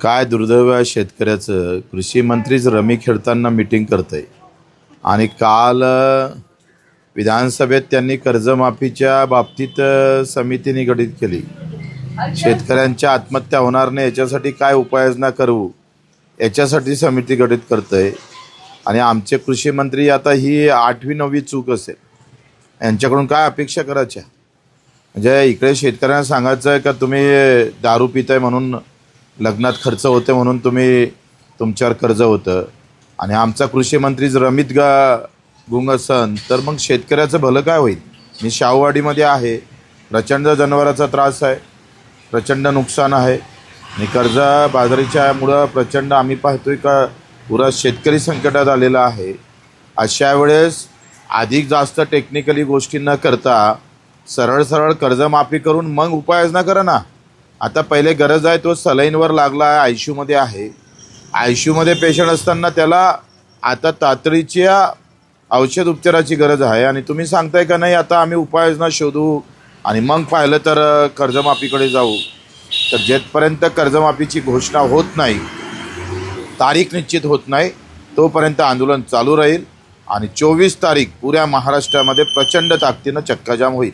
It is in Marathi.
काय दुर्दैव आहे शेतकऱ्याचं. कृषी मंत्रीच रमी खेळताना मीटिंग करतंय आणि काल विधानसभेत त्यांनी कर्जमाफीच्या बाबतीत समिती निगडित केली. शेतकऱ्यांच्या आत्महत्या होणार नाही याच्यासाठी काय उपाययोजना करू याच्यासाठी समिती गठीत करतंय. आणि आमचे कृषी मंत्री आता ही 8वी-9वी चूक असेल. यांच्याकडून काय अपेक्षा करायच्या? म्हणजे इकडे शेतकऱ्यांना सांगायचं आहे का तुम्ही दारू पिताय म्हणून लग्नात खर्च होते म्हणून तुमच्यावर कर्ज होतं, आणि आमचा कृषी मंत्री जर रमीत गुंग असन तर मग शेतकऱ्याचं भलं काय होईल? मी शाहूवाडीमध्ये आहे, प्रचंड जनावरांचा त्रास आहे, प्रचंड नुकसान आहे आणि कर्जबाजारीच्यामुळं प्रचंड आम्ही पाहतोय का पुरा शेतकरी संकटात आलेला आहे. अशा वेळेस अधिक जास्त टेक्निकली गोष्टी न करता सरळ सरळ कर्जमाफी करून मग उपाययोजना करा ना. आता पहिले गरज आहे तो सलाईनवर लागला आहे, ICUमध्ये आहे. ICUमध्ये पेशंट असताना त्याला आता तातडीच्या औषध उपचाराची गरज आहे आणि तुम्ही सांगताय का नाही आता आम्ही उपाययोजना शोधू आणि मग पाहिलं तर कर्जमाफीकडे जाऊ. तर जेथपर्यंत कर्जमाफीची घोषणा होत नाही, तारीख निश्चित होत नाही, तोपर्यंत आंदोलन चालू राहील आणि 24 तारीख पुऱ्या महाराष्ट्रामध्ये प्रचंड ताकदीनं चक्काजाम होईल.